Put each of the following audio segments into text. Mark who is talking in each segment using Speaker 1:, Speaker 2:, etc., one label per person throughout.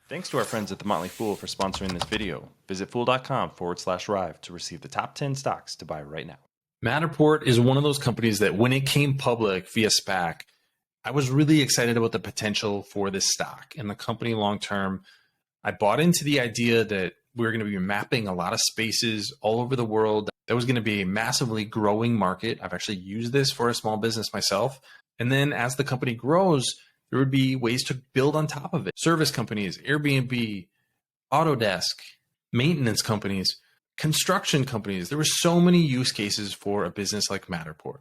Speaker 1: Thanks to our friends at The Motley Fool for sponsoring this video. Visit fool.com/Rive to receive the top 10 stocks to buy right now. Matterport is one of those companies that when it came public via SPAC, I was really excited about the potential for this stock and the company long term. I bought into the idea that we were going to be mapping a lot of spaces all over the world. That was going to be a massively growing market. I've actually used this for a small business myself. And then as the company grows, there would be ways to build on top of it. Service companies, Airbnb, Autodesk, maintenance companies, construction companies. There were so many use cases for a business like Matterport.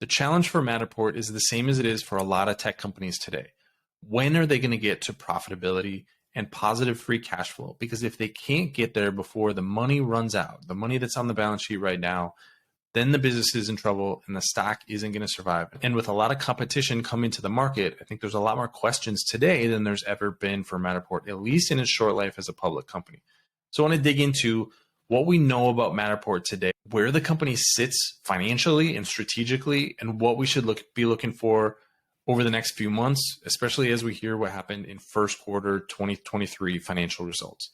Speaker 1: The challenge for Matterport is the same as it is for a lot of tech companies today. When are they going to get to profitability and positive free cash flow? Because if they can't get there before the money runs out, the money that's on the balance sheet right now, then the business is in trouble and the stock isn't going to survive. And with a lot of competition coming to the market, I think there's a lot more questions today than there's ever been for Matterport, at least in its short life as a public company. So I want to dig into what we know about Matterport today, where the company sits financially and strategically, and what we should be looking for over the next few months, especially as we hear what happened in first quarter 2023 financial results.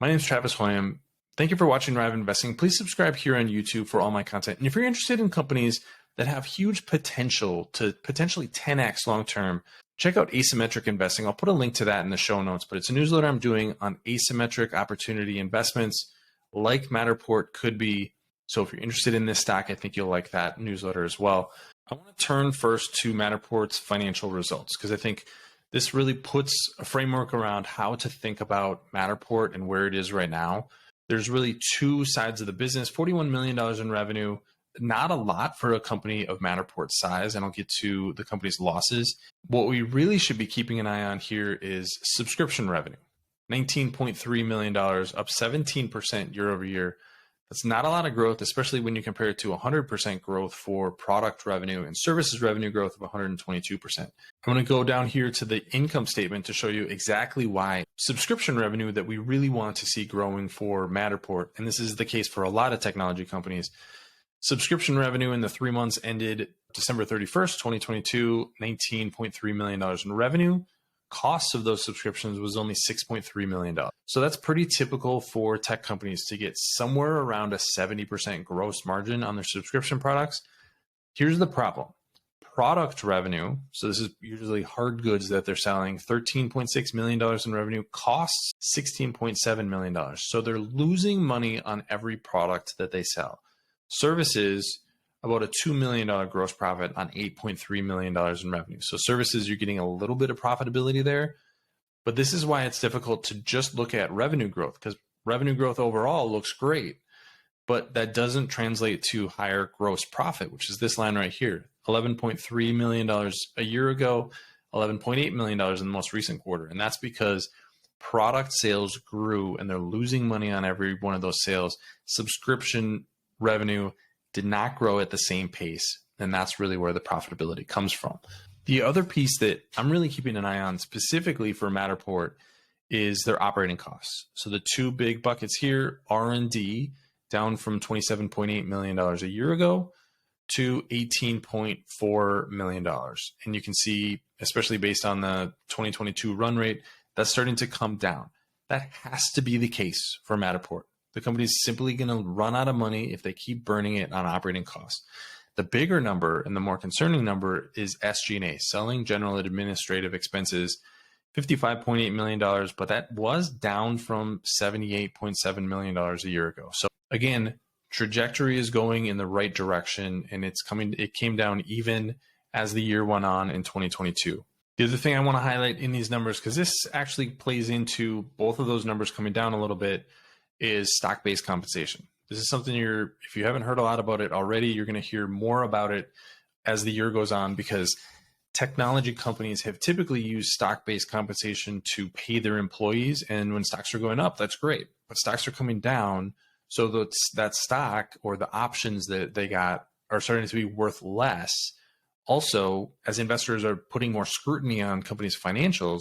Speaker 1: My name is Travis Hoyam. Thank you for watching Rive Investing. Please subscribe here on YouTube for all my content. And if you're interested in companies that have huge potential to potentially 10x long-term, check out Asymmetric Investing. I'll put a link to that in the show notes, but it's a newsletter I'm doing on asymmetric opportunity investments like Matterport could be. So if you're interested in this stock, I think you'll like that newsletter as well. I want to turn first to Matterport's financial results because I think this really puts a framework around how to think about Matterport and where it is right now. There's really two sides of the business, $41 million in revenue, not a lot for a company of Matterport's size, and I'll get to the company's losses. What we really should be keeping an eye on here is subscription revenue, $19.3 million, up 17% year over year. That's not a lot of growth, especially when you compare it to 100% growth for product revenue and services revenue growth of 122%. I'm going to go down here to the income statement to show you exactly why subscription revenue that we really want to see growing for Matterport, and this is the case for a lot of technology companies. Subscription revenue in the 3 months ended December 31st, 2022, $19.3 million in revenue. Costs of those subscriptions was only $6.3 million. So that's pretty typical for tech companies to get somewhere around a 70% gross margin on their subscription products. Here's the problem. Product revenue, so this is usually hard goods that they're selling, $13.6 million in revenue, costs $16.7 million. So they're losing money on every product that they sell. Services, about a $2 million gross profit on $8.3 million in revenue. So services, you're getting a little bit of profitability there, but this is why it's difficult to just look at revenue growth because revenue growth overall looks great, but that doesn't translate to higher gross profit, which is this line right here, $11.3 million a year ago, $11.8 million in the most recent quarter. And that's because product sales grew and they're losing money on every one of those sales. Subscription revenue did not grow at the same pace. And that's really where the profitability comes from. The other piece that I'm really keeping an eye on specifically for Matterport is their operating costs. So the two big buckets here, R&D down from $27.8 million a year ago to $18.4 million. And you can see, especially based on the 2022 run rate, that's starting to come down. That has to be the case for Matterport. The company is simply going to run out of money if they keep burning it on operating costs. The bigger number and the more concerning number is SG&A, selling general and administrative expenses, $55.8 million, but that was down from $78.7 million a year ago. So again, trajectory is going in the right direction and it came down even as the year went on in 2022. The other thing I want to highlight in these numbers, because this actually plays into both of those numbers coming down a little bit, is stock-based compensation. This is something if you haven't heard a lot about it already, you're going to hear more about it as the year goes on because technology companies have typically used stock-based compensation to pay their employees. And when stocks are going up, that's great. But stocks are coming down. So that stock or the options that they got are starting to be worth less. Also, as investors are putting more scrutiny on companies' financials,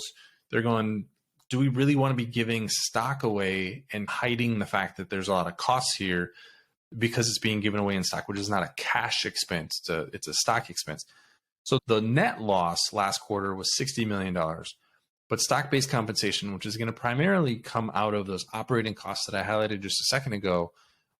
Speaker 1: they're going, do we really want to be giving stock away and hiding the fact that there's a lot of costs here because it's being given away in stock, which is not a cash expense, it's a stock expense. So the net loss last quarter was $60 million, But stock-based compensation, which is going to primarily come out of those operating costs that I highlighted just a second ago,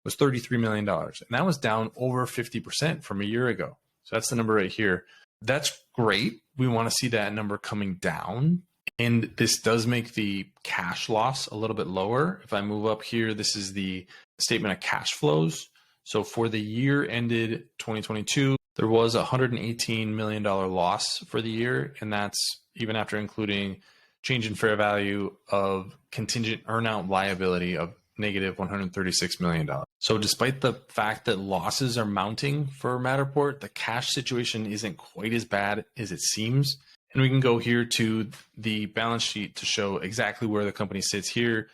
Speaker 1: was $33 million. And that was down over 50% from a year ago. So that's the number right here. That's great. We want to see that number coming down. And this does make the cash loss a little bit lower. If I move up here, this is the statement of cash flows. So for the year ended 2022, there was a $118 million loss for the year. And that's even after including change in fair value of contingent earnout liability of negative $136 million. So despite the fact that losses are mounting for Matterport, the cash situation isn't quite as bad as it seems. And we can go here to the balance sheet to show exactly where the company sits here.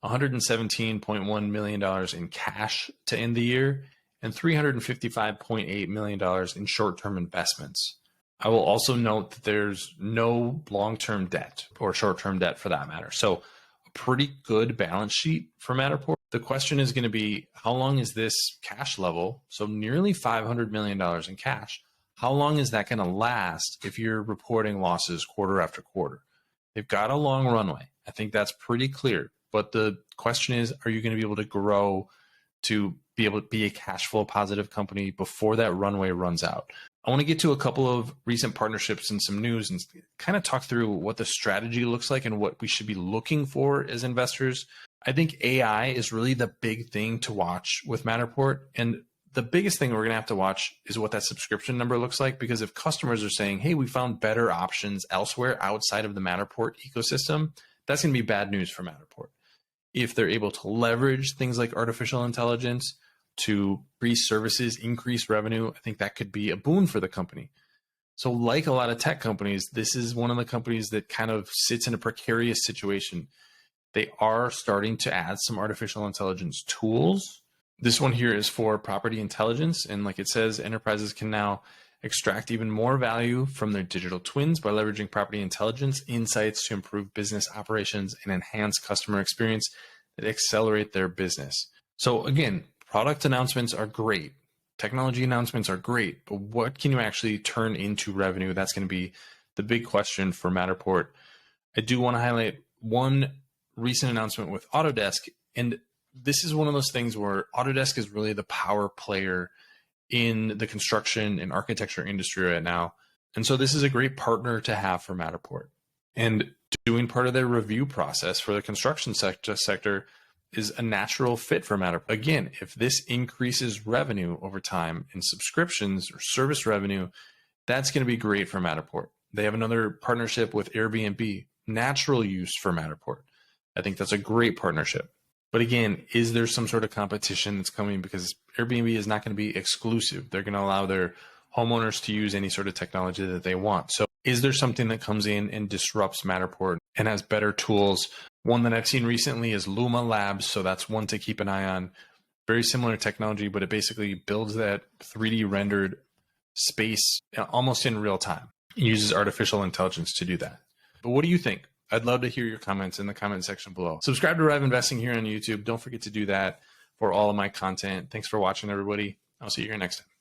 Speaker 1: $117.1 million in cash to end the year and $355.8 million in short-term investments. I will also note that there's no long-term debt or short-term debt for that matter. So a pretty good balance sheet for Matterport. The question is going to be, how long is this cash level? So nearly $500 million in cash. How long is that going to last if you're reporting losses quarter after quarter? They've got a long runway. I think that's pretty clear. But the question is, are you going to be able to grow to be able to be a cash flow positive company before that runway runs out? I want to get to a couple of recent partnerships and some news and kind of talk through what the strategy looks like and what we should be looking for as investors. I think AI is really the big thing to watch with Matterport. And the biggest thing we're going to have to watch is what that subscription number looks like, because if customers are saying, hey, we found better options elsewhere outside of the Matterport ecosystem, that's going to be bad news for Matterport. If they're able to leverage things like artificial intelligence to increase services, increase revenue, I think that could be a boon for the company. So like a lot of tech companies, this is one of the companies that kind of sits in a precarious situation. They are starting to add some artificial intelligence tools. This one here is for property intelligence. And like it says, enterprises can now extract even more value from their digital twins by leveraging property intelligence insights to improve business operations and enhance customer experience that accelerate their business. So again, product announcements are great. Technology announcements are great, but what can you actually turn into revenue? That's going to be the big question for Matterport. I do want to highlight one recent announcement with Autodesk. And this is one of those things where Autodesk is really the power player in the construction and architecture industry right now. And so this is a great partner to have for Matterport. And doing part of their review process for the construction sector is a natural fit for Matterport. Again, if this increases revenue over time in subscriptions or service revenue, that's going to be great for Matterport. They have another partnership with Airbnb, natural use for Matterport. I think that's a great partnership. But again, is there some sort of competition that's coming? Because Airbnb is not going to be exclusive. They're going to allow their homeowners to use any sort of technology that they want. So is there something that comes in and disrupts Matterport and has better tools? One that I've seen recently is Luma Labs. So that's one to keep an eye on. Very similar technology, but it basically builds that 3D rendered space almost in real time. It uses artificial intelligence to do that. But what do you think? I'd love to hear your comments in the comment section below. Subscribe to Rive Investing here on YouTube. Don't forget to do that for all of my content. Thanks for watching, everybody. I'll see you here next time.